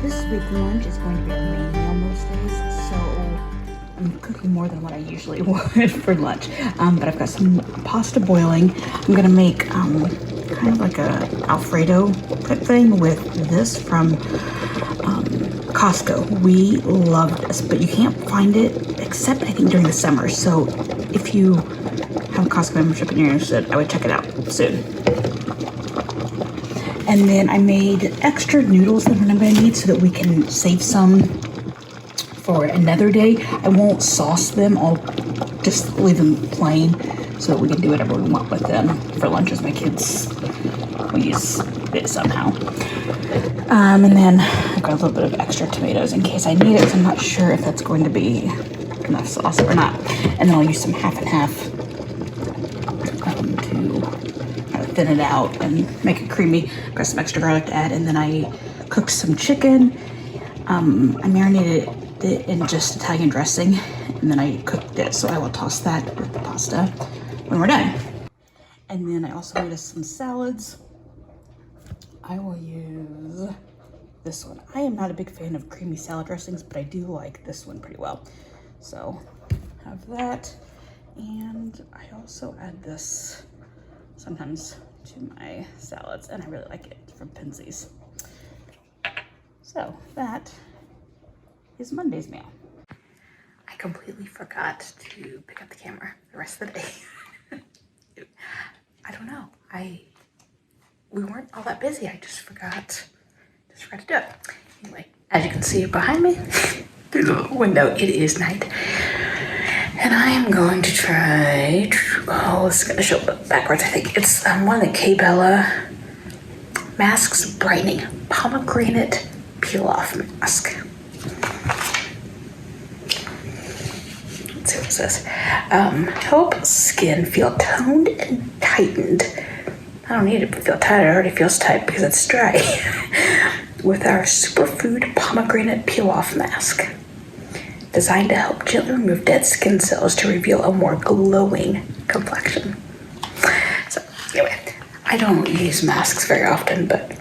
This week's lunch is going to be our main meal most days, so I'm cooking more than what I usually would for lunch. But I've got some pasta boiling. I'm gonna make kind of like a Alfredo type thing with this from Costco. We love this, but you can't find it except I think during the summer. So if you have a Costco membership and you're interested, I would check it out soon. And then I made extra noodles that I'm gonna need so that we can save some for another day. I won't sauce them, I'll just leave them plain so that we can do whatever we want with them for lunches. My kids will use it somehow. And then I've got a little bit of extra tomatoes in case I need it, so I'm not sure if that's going to be enough sauce or not. And then I'll use some half and half to thin it out and make it creamy. Got some extra garlic to add, and then I cooked some chicken. I marinated it in just Italian dressing, and then I cooked it, so I will toss that with the pasta when we're done. And then I also made us some salads. I will use this one. I am not a big fan of creamy salad dressings, but I do like this one pretty well. So have that, and I also add this sometimes to my salads, and I really like it from Pinsy's. So that is Monday's meal. I completely forgot to pick up the camera the rest of the day. I don't know. We weren't all that busy. I just forgot to do it. Anyway, as you can see behind me through the window, it is night. And I am going to try, this is gonna show up backwards, I think. It's one of the K-Bella Masks Brightening Pomegranate Peel-Off Mask. Let's see what it says. Help skin feel toned and tightened. I don't need it to feel tight, it already feels tight because it's dry. With our Superfood Pomegranate Peel-Off Mask. Designed to help gently remove dead skin cells to reveal a more glowing complexion. So anyway, I don't use masks very often, but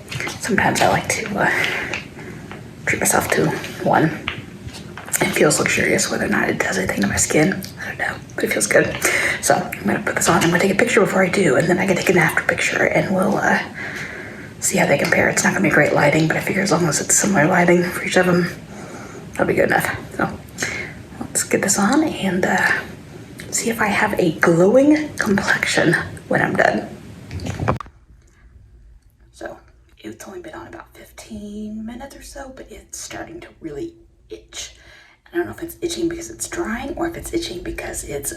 sometimes I like to treat myself to one. It feels luxurious. Whether or not it does anything to my skin, I don't know, but it feels good. So I'm gonna put this on. I'm gonna take a picture before I do, and then I can take an after picture, and we'll see how they compare. It's not gonna be great lighting, but I figure as long as it's similar lighting for each of them, that'll be good enough. So let's get this on and see if I have a glowing complexion when I'm done. So it's only been on about 15 minutes or so, but it's starting to really itch. I don't know if it's itching because it's drying or if it's itching because it's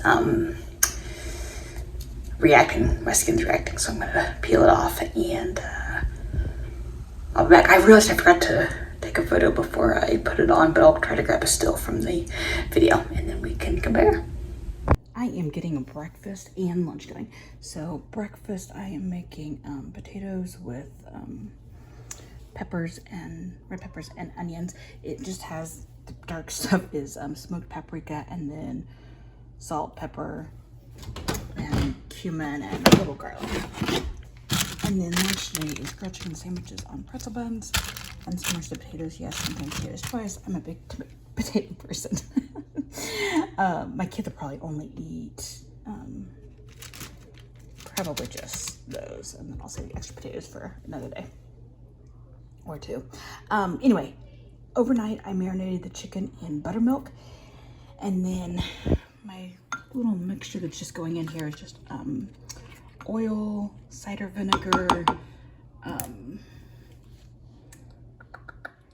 reacting. My skin's reacting, so I'm gonna peel it off and I'll be back. I realized I forgot to take a photo before I put it on, but I'll try to grab a still from the video and then we can compare. I am getting a breakfast and lunch going. So breakfast, I am making potatoes with peppers and red peppers and onions. It just has, the dark stuff is smoked paprika and then salt, pepper, and cumin and a little garlic. And then lunch today is grilled chicken sandwiches on pretzel buns and some roasted potatoes. Yes, sometimes potatoes twice. I'm a big potato person. My kids will probably only eat probably just those, and then I'll save the extra potatoes for another day or two. Anyway, overnight I marinated the chicken in buttermilk, and then my little mixture that's just going in here is just oil, cider vinegar,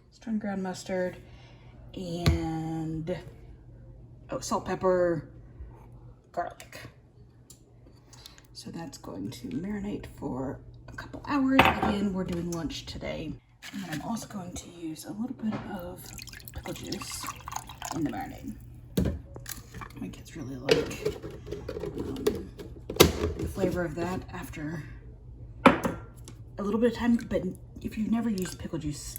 string ground mustard, and salt, pepper, garlic. So that's going to marinate for a couple hours. Again, we're doing lunch today. And then I'm also going to use a little bit of pickle juice in the marinade. My kids really like the flavor of that after a little bit of time, but if you've never used pickle juice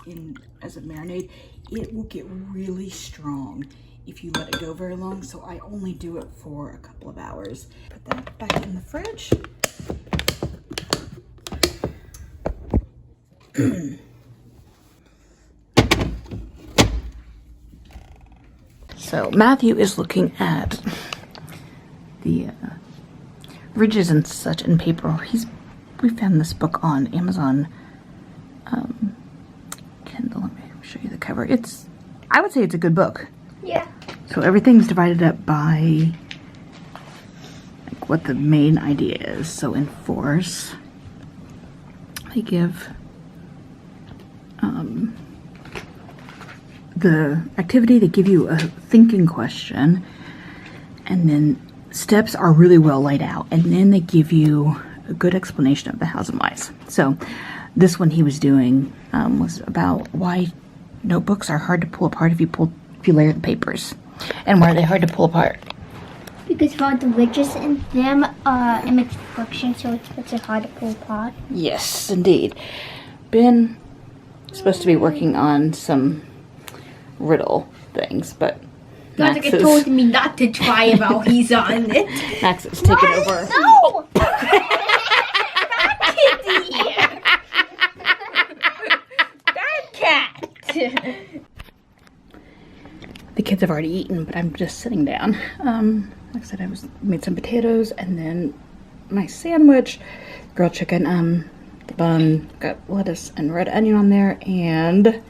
as a marinade, it will get really strong if you let it go very long. So I only do it for a couple of hours. Put that back in the fridge. So Matthew is looking at the ridges and such in paper. We found this book on Amazon Kindle. Let me show you the cover. I would say it's a good book. Yeah. So everything's divided up by like what the main idea is. So in force, they give the activity, they give you a thinking question, and then steps are really well laid out, and then they give you a good explanation of the hows and whys. So this one he was doing was about why notebooks are hard to pull apart if you layer the papers. And why are they hard to pull apart? Because of all the ridges in them, it makes friction, so it's hard to pull apart. Yes, indeed. Ben is supposed to be working on some riddle things, but Max told me not to try while he's on it. Max is taking over. No! Kitty! Bad cat! The kids have already eaten, but I'm just sitting down. Like I said, I made some potatoes and then my sandwich, grilled chicken, the bun, got lettuce and red onion on there, and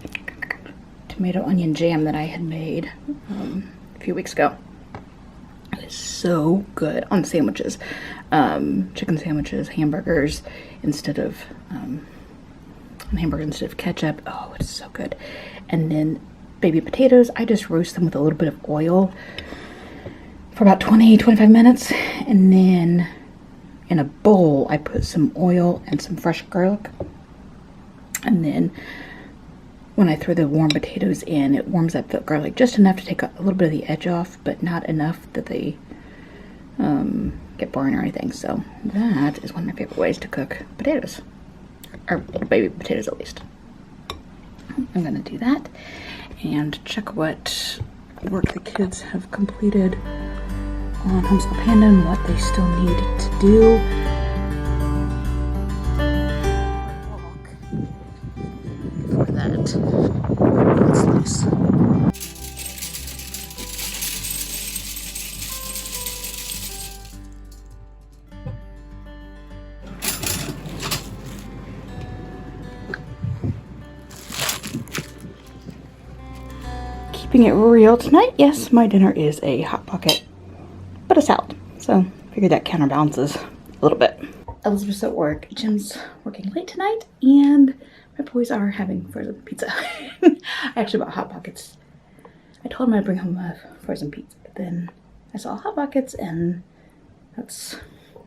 tomato onion jam that I had made a few weeks ago. It is so good on sandwiches. Chicken sandwiches, hamburgers instead of ketchup. Oh, it's so good. And then baby potatoes, I just roast them with a little bit of oil for about 20-25 minutes, and then in a bowl I put some oil and some fresh garlic, and then when I throw the warm potatoes in, it warms up the garlic just enough to take a little bit of the edge off, but not enough that they get burned or anything. So that is one of my favorite ways to cook potatoes, or baby potatoes at least. I'm gonna do that and check what work the kids have completed on Homeschool Panda and what they still need to do. For that, it's loose. Keeping it real tonight, yes, my dinner is a Hot Pocket, but a salad. So I figured that counterbalances a little bit. Elizabeth's at work. Jim's working late tonight, and my boys are having frozen pizza. I actually bought Hot Pockets. I told them I'd bring home a frozen pizza, but then I saw Hot Pockets, and that's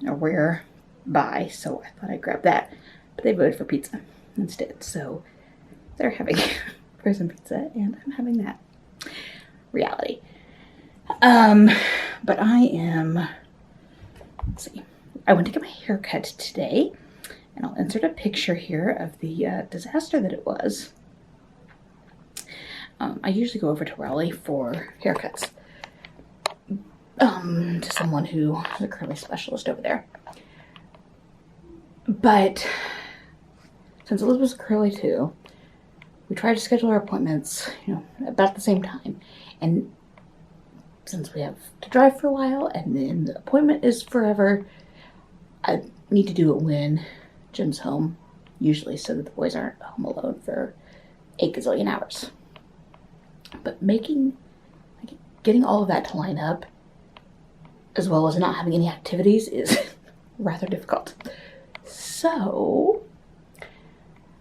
a rare buy, so I thought I'd grab that. But they voted for pizza instead, so they're having frozen pizza, and I'm having that. Reality. But I am, let's see, I went to get my hair cut today, and I'll insert a picture here of the disaster that it was. I usually go over to Raleigh for haircuts, to someone who is a curly specialist over there. But since Elizabeth's curly too, we tried to schedule our appointments, about the same time. And since we have to drive for a while and then the appointment is forever, I need to do it when Jim's home, usually, so that the boys aren't home alone for 8 gazillion hours. But getting all of that to line up, as well as not having any activities, is rather difficult. So,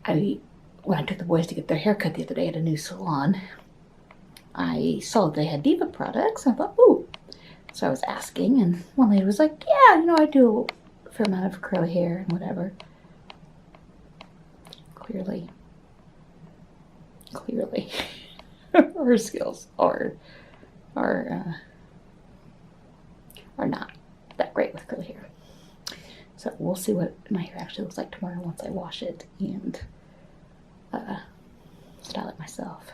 when I took the boys to get their hair cut the other day at a new salon, I saw that they had Diva products, and I thought, ooh. So I was asking, and one lady was like, yeah, I do a fair amount of curly hair and whatever. Clearly, her skills are not that great with curly hair. So we'll see what my hair actually looks like tomorrow once I wash it and style it myself.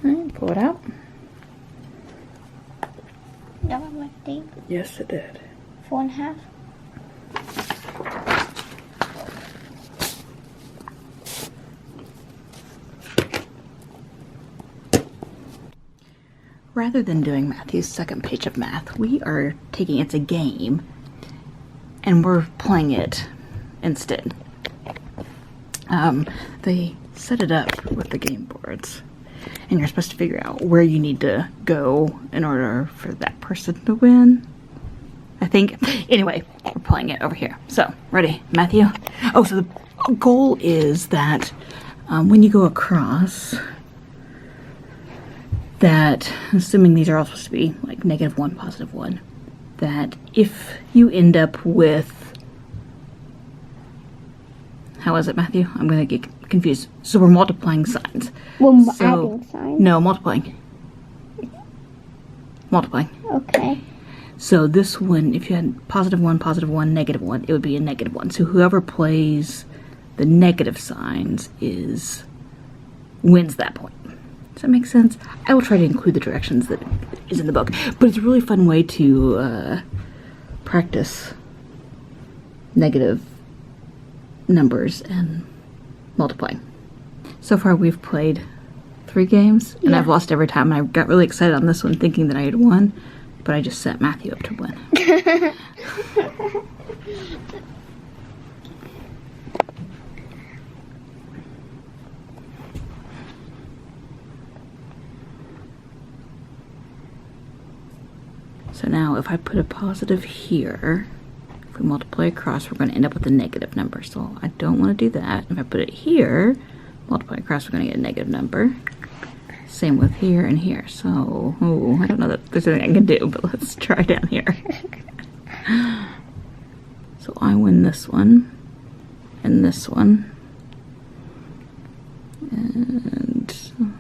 Alright, pull it out. That one went deep. Yes, it did. 4.5. rather than doing Matthew's second page of math, we are taking it's a game and we're playing it instead. They set it up with the game boards and you're supposed to figure out where you need to go in order for that person to win, I think. Anyway, we're playing it over here. So, ready, Matthew? Oh, so the goal is that when you go across, that, assuming these are all supposed to be like -1, +1, that if you end up with, how is it, Matthew? I'm going to get confused. So we're multiplying signs. We're adding signs? No, multiplying. Multiplying. Okay. So this one, if you had +1, +1, -1, it would be a -1. So whoever plays the negative signs wins that point. Does that make sense? I will try to include the directions that is in the book, but it's a really fun way to practice negative numbers and multiplying. So far we've played 3 games, and I've lost every time. I got really excited on this one thinking that I had won, but I just set Matthew up to win. So now if I put a positive here, if we multiply across, we're going to end up with a negative number. So I don't want to do that. If I put it here, multiply across, we're going to get a negative number. Same with here and here. So, I don't know that there's anything I can do, but let's try down here. So I win this one, and this one. And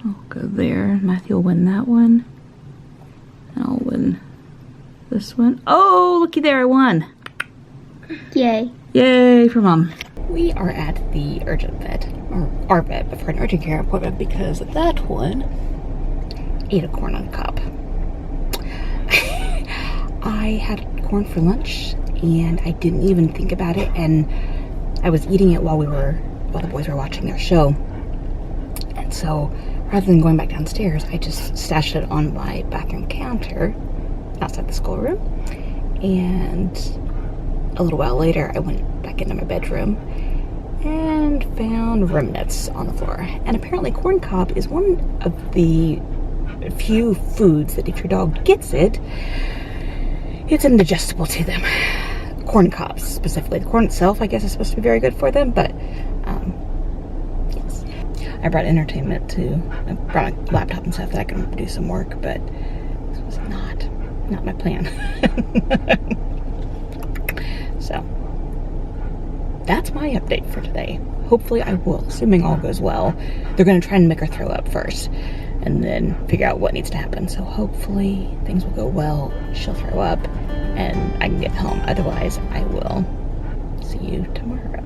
I'll go there. Matthew will win that one. And I'll win this one. Oh, looky there, I won. Yay. Yay for Mom. We are at the urgent vet, or our vet, but for an urgent care appointment because that one ate a corn on the cob. I had corn for lunch and I didn't even think about it, and I was eating it while the boys were watching their show. And so rather than going back downstairs, I just stashed it on my bathroom counter outside the schoolroom. And a little while later, I went back into my bedroom and found remnants on the floor. And apparently corn cob is one of the few foods that if your dog gets it, it's indigestible to them. Corn cobs specifically. The corn itself, I guess, is supposed to be very good for them, but yes. I brought entertainment too. I brought a laptop and stuff that I can do some work, but this was not my plan. So that's my update for today. Hopefully I will, assuming all goes well. They're going to try and make her throw up first and then figure out what needs to happen. So hopefully things will go well. She'll throw up and I can get home. Otherwise, I will see you tomorrow.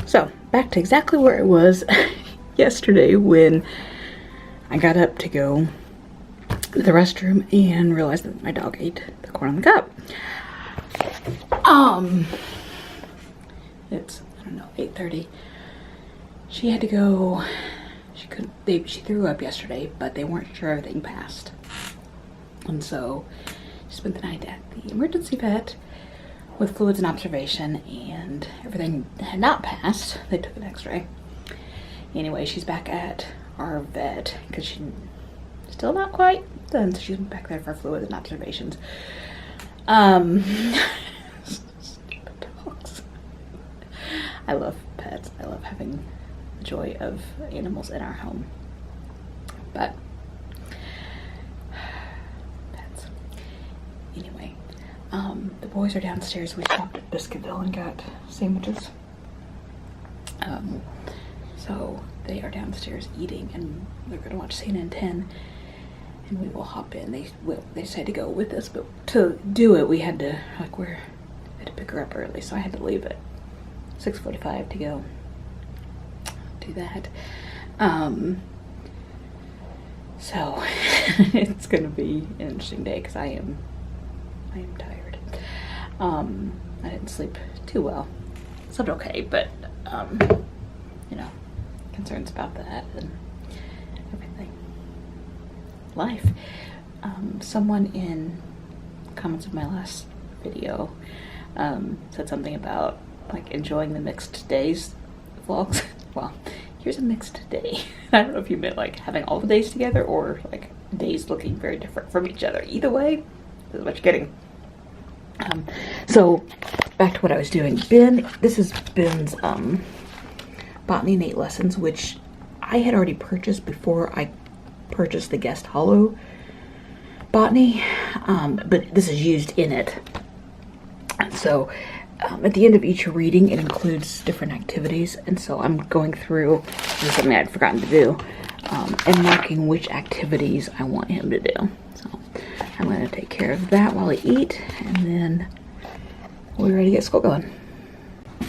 So, back to exactly where I was yesterday when I got up to go to the restroom and realized that my dog ate the corn on the cob. It's, I don't know, 8:30. She had to go, she threw up yesterday, but they weren't sure everything passed. And so, she spent the night at the emergency vet with fluids and observation, and everything had not passed. They took an x-ray. Anyway, she's back at our vet because she's still not quite done, so she's back there for fluids and observations. Stupid dogs. I love pets. I love having the joy of animals in our home. But pets. Anyway. The boys are downstairs. We stopped at Biscuitville and got sandwiches. So they are downstairs eating, and they're going to watch CNN 10, and we will hop in. They said to go with us, but to do it, we had to, had to pick her up early, so I had to leave at 6:45 to go do that. So it's gonna be an interesting day because I am tired. I didn't sleep too well. Slept okay, but you know, concerns about that and everything. Life. Someone in comments of my last video said something about like enjoying the mixed days vlogs. Well, here's a mixed day. I don't know if you meant like having all the days together or like days looking very different from each other. Either way, this is what you're getting. So back to what I was doing. This is Ben's Botany Innate Lessons, which I had already purchased before I purchased the Guest Hollow Botany, but this is used in it. So at the end of each reading, it includes different activities, and so I'm going through, this is something I'd forgotten to do, and marking which activities I want him to do. So I'm going to take care of that while I eat, and then we're ready to get school going.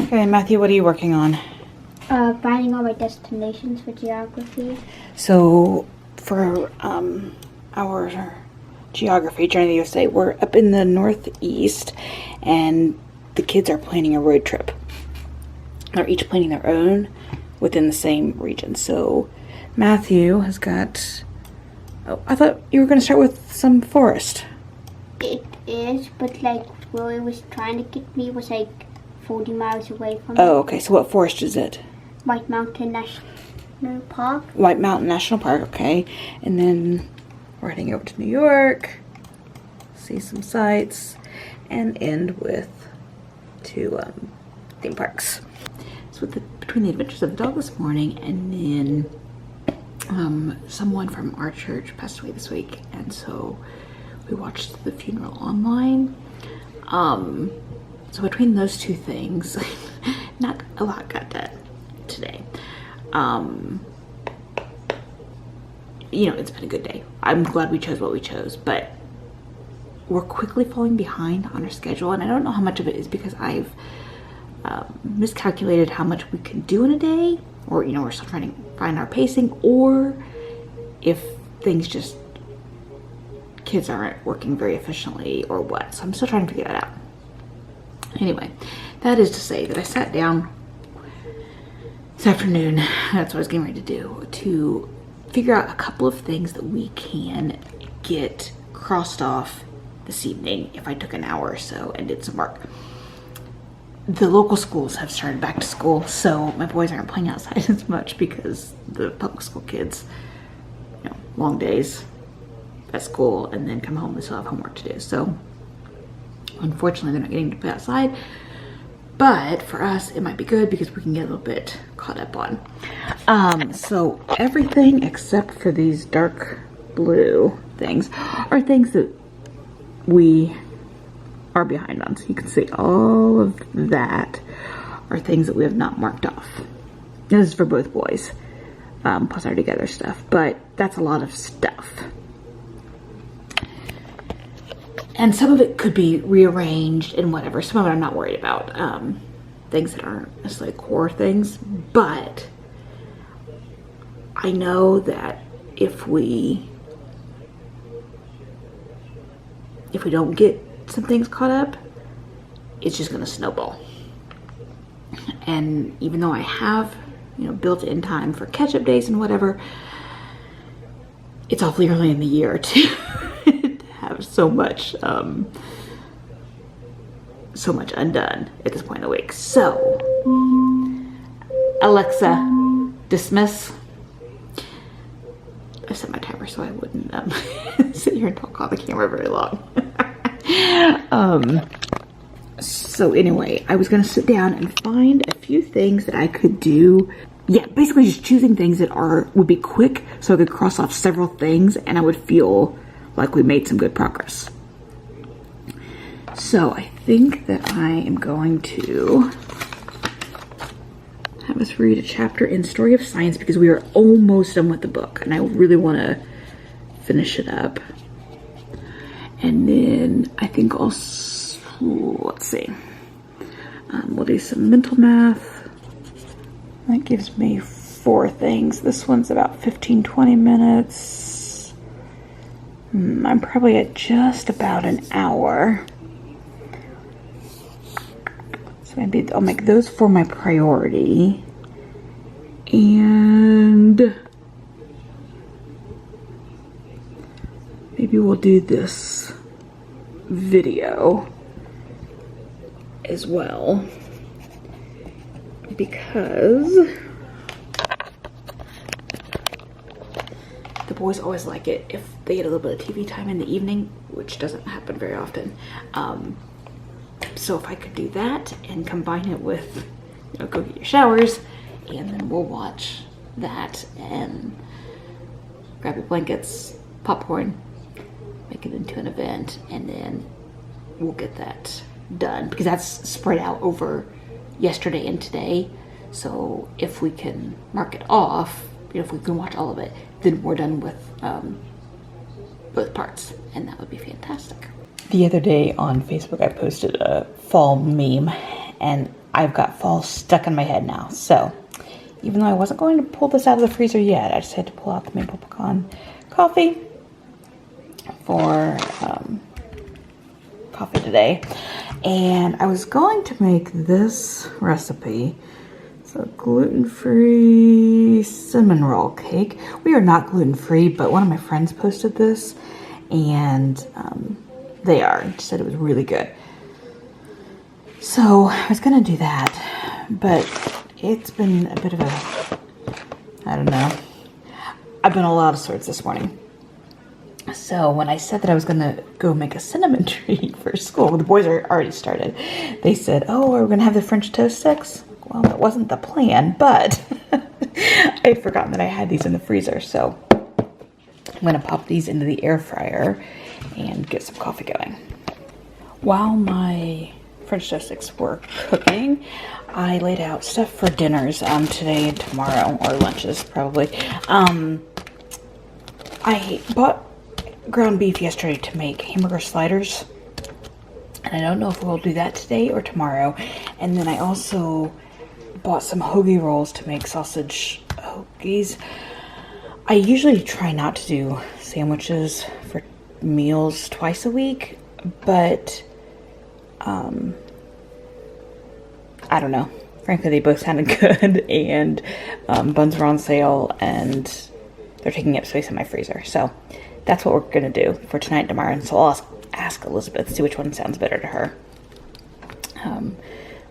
Okay, Matthew, what are you working on? Finding all my destinations for geography. So for our geography journey to the USA, we're up in the Northeast, and the kids are planning a road trip. They're each planning their own within the same region. So Matthew has got, oh, I thought you were going to start with some forest. It is, but like where it was trying to get me was like 40 miles away from Oh, okay. So what forest is it? White Mountain National Park. White Mountain National Park, okay. And then we're heading over to New York, see some sights, and end with two theme parks. So between the Adventures of the Dog this morning, and then someone from our church passed away this week, and so we watched the funeral online. So between those two things, not a lot got done today. You know, it's been a good day. I'm glad we chose what we chose, but we're quickly falling behind on our schedule, and I don't know how much of it is because I've miscalculated how much we can do in a day, or you know, we're still trying to find our pacing, or if things just, kids aren't working very efficiently or what. So I'm still trying to figure that out. Anyway, that is to say that I sat down this afternoon, that's what I was getting ready to do, to figure out a couple of things that we can get crossed off this evening if I took an hour or so and did some work. The local schools have started back to school, so my boys aren't playing outside as much because the public school kids, you know, long days at school and then come home and still have homework to do. So unfortunately they're not getting to play outside, but for us it might be good because we can get a little bit caught up on. So everything except for these dark blue things are things that we are behind on. So you can see all of that are things that we have not marked off. This is for both boys, plus our together stuff, but that's a lot of stuff. And some of it could be rearranged and whatever. Some of it I'm not worried about. Things that aren't necessarily core things, but I know that if we don't get some things caught up, it's just gonna snowball. And even though I have, you know, built in time for catch-up days and whatever, it's awfully early in the year to have so much undone at this point in the week. So Alexa, dismiss. I set my timer so I wouldn't sit here and talk on the camera very long. So anyway, I was gonna sit down and find a few things that I could do. Yeah, basically just choosing things that would be quick so I could cross off several things and I would feel like we made some good progress. So I think that I am going to have us read a chapter in Story of Science because we are almost done with the book and I really want to finish it up. And then I think also, let's see, We'll do some mental math. That gives me 4 things. This one's about 15-20 minutes. I'm probably at just about an hour. So maybe I'll make those 4 my priority. And maybe we'll do this video as well, because the boys always like it if they get a little bit of TV time in the evening, which doesn't happen very often. So if I could do that and combine it with, go get your showers, and then we'll watch that and grab your blankets, popcorn, make it into an event, and then we'll get that done, because that's spread out over yesterday and today. So if we can mark it off, if we can watch all of it, then we're done with both parts, and that would be fantastic. The other day on Facebook, I posted a fall meme, and I've got fall stuck in my head now. So even though I wasn't going to pull this out of the freezer yet, I just had to pull out the maple pecan coffee for coffee today. And I was going to make this recipe. It's a gluten-free cinnamon roll cake. We are not gluten-free, but one of my friends posted this, and they are. She said it was really good. So I was gonna do that, but it's been a bit of a, I don't know. I've been a lot of sorts this morning. So when I said that I was gonna go make a cinnamon treat for school, the boys are already started. They said, "Oh, are we gonna have the French toast sticks?" Well, that wasn't the plan, but I had forgotten that I had these in the freezer. So I'm gonna pop these into the air fryer and get some coffee going. While my French toast sticks were cooking, I laid out stuff for dinners today and tomorrow, or lunches probably. I bought ground beef yesterday to make hamburger sliders, and I don't know if we'll do that today or tomorrow. And then I also bought some hoagie rolls to make sausage hoagies. I usually try not to do sandwiches for meals twice a week, but I don't know. Frankly, they both sounded good, and buns were on sale, and they're taking up space in my freezer. So that's what we're gonna do for tonight and tomorrow. And so I'll ask Elizabeth, see which one sounds better to her.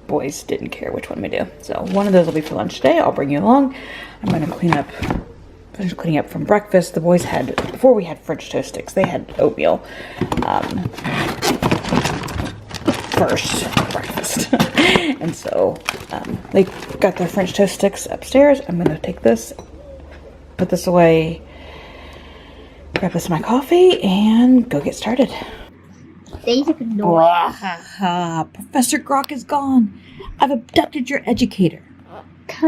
Boys didn't care which one we do. So one of those will be for lunch today. I'll bring you along. I'm gonna finish cleaning up from breakfast. The boys had, before we had French toast sticks, they had oatmeal first breakfast. And so they got their French toast sticks upstairs. I'm gonna take this, put this away, grab this in my coffee, and go get started. Professor Grok is gone. I've abducted your educator.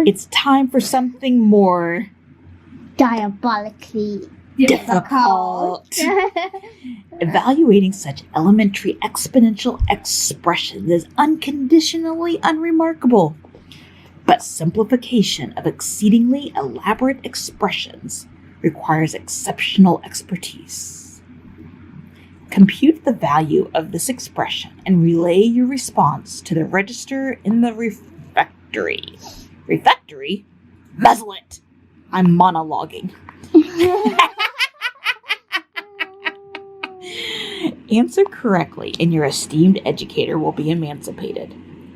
It's time for something more diabolically difficult. Evaluating such elementary exponential expressions is unconditionally unremarkable. But simplification of exceedingly elaborate expressions requires exceptional expertise. Compute the value of this expression and relay your response to the register in the refectory. Refectory? Muzzle it! I'm monologuing. Answer correctly and your esteemed educator will be emancipated.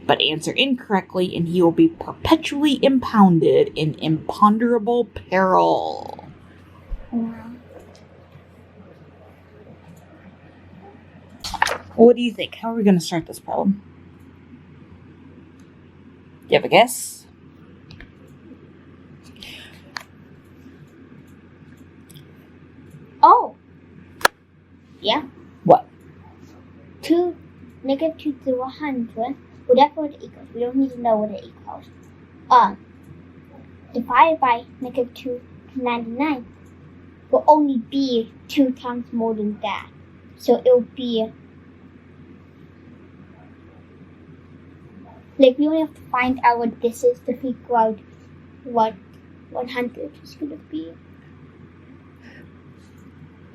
But answer incorrectly and he will be perpetually impounded in imponderable peril. What do you think? How are we going to start this problem? Do you have a guess? Oh. Yeah. What? 2 negative 2 to 100. Well, that's what it equals. We don't need to know what it equals. Divided by negative 2 to 99 will only be 2 times more than that. So it will be Like, we only have to find out what this is to figure out what 100 is going to be.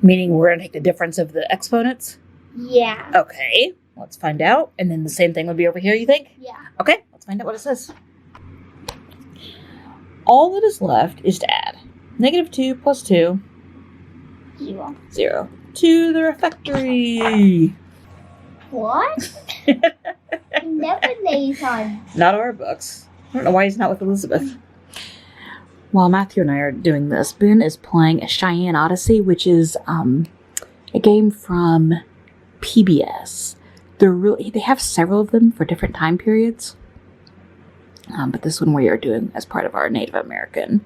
Meaning we're going to take the difference of the exponents? Yeah. Okay, let's find out. And then the same thing would be over here, you think? Yeah. Okay, let's find out what it says. All that is left is to add -2 plus 2, 0 to the refectory. What? He never lays on. Not our books. I don't know why he's not with Elizabeth. While Matthew and I are doing this, Ben is playing a Cheyenne Odyssey, which is a game from PBS. They have several of them for different time periods. But this one we are doing as part of our Native American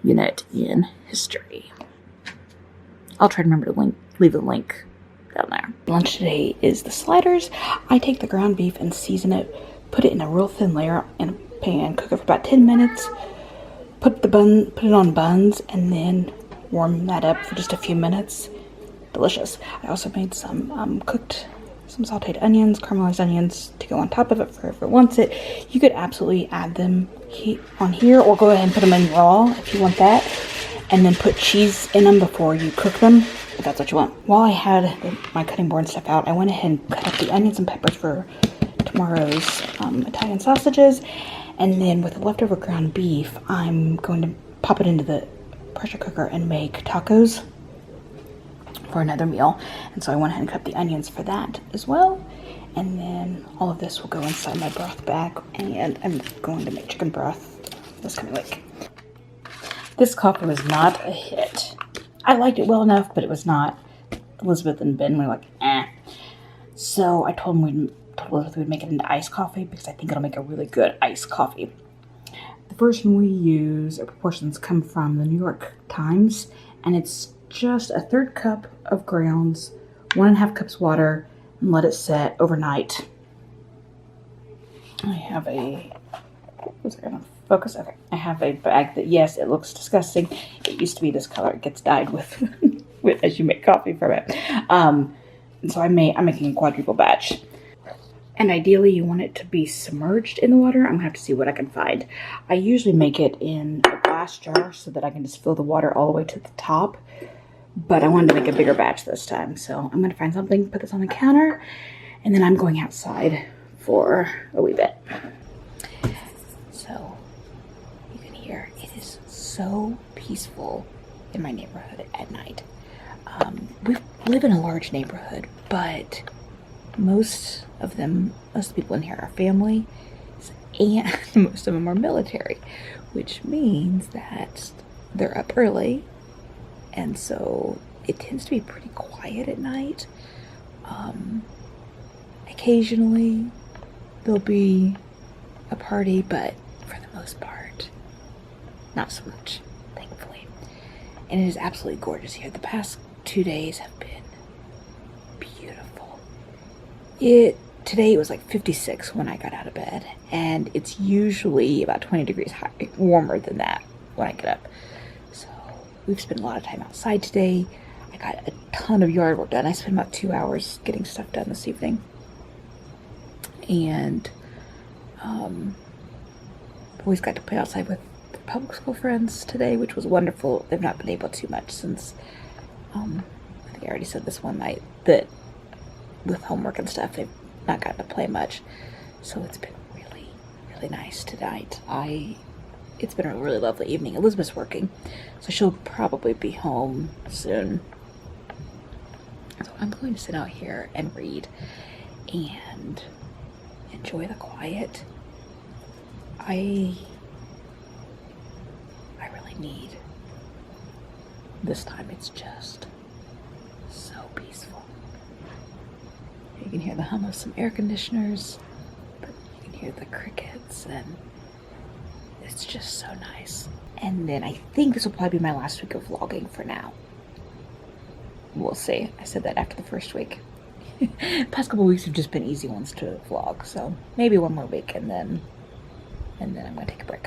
unit in history. I'll try to remember to leave the link down there. Lunch today is the sliders. I take the ground beef and season it, put it in a real thin layer in a pan, cook it for about 10 minutes, put it on buns, and then warm that up for just a few minutes. Delicious. I also made some sauteed onions, caramelized onions to go on top of it for whoever wants it. You could absolutely add them on here, or go ahead and put them in raw if you want that, and then put cheese in them before you cook them, if that's what you want. While I had my cutting board and stuff out, I went ahead and cut up the onions and peppers for tomorrow's Italian sausages, and then with the leftover ground beef, I'm going to pop it into the pressure cooker and make tacos for another meal. And so I went ahead and cut the onions for that as well. And then all of this will go inside my broth bag, and I'm going to make chicken broth this coming week. This coffee was not a hit. I liked it well enough, but it was not. Elizabeth and Ben were like, eh. So I told Elizabeth we'd make it into iced coffee because I think it'll make a really good iced coffee. The version we use, or proportions, come from the New York Times, and it's just a 1/3 cup of grounds, 1.5 cups water, and let it set overnight. I have was it gonna focus? Okay. I have a bag that, yes, it looks disgusting. It used to be this color. It gets dyed with, as you make coffee from it. And so I'm making a quadruple batch. And ideally you want it to be submerged in the water. I'm gonna have to see what I can find. I usually make it in a glass jar so that I can just fill the water all the way to the top. But I wanted to make a bigger batch this time. So I'm gonna find something, put this on the counter, and then I'm going outside for a wee bit. So you can hear it is so peaceful in my neighborhood at night. We live in a large neighborhood, but most of the people in here are families, and most of them are military, which means that they're up early, and so it tends to be pretty quiet at night. Occasionally there'll be a party, but for the most part, not so much, thankfully. And it is absolutely gorgeous here. The past 2 days have been beautiful. Today it was like 56 when I got out of bed, and it's usually about 20 degrees warmer than that when I get up. So we've spent a lot of time outside today. I got a ton of yard work done. I spent about 2 hours getting stuff done this evening. And boys got to play outside with their public school friends today, which was wonderful. They've not been able to much since, I think I already said this one night, that with homework and stuff, they've not gotten to play much. So it's been really, really nice tonight. It's been a really lovely evening. Elizabeth's working, so she'll probably be home soon. So I'm going to sit out here and read and enjoy the quiet. I really need this time. It's just so peaceful. You can hear the hum of some air conditioners, but you can hear the crickets, and it's just so nice. And then I think this will probably be my last week of vlogging for now. We'll see. I said that after the first week. The past couple weeks have just been easy ones to vlog, so maybe one more week, and then I'm gonna take a break.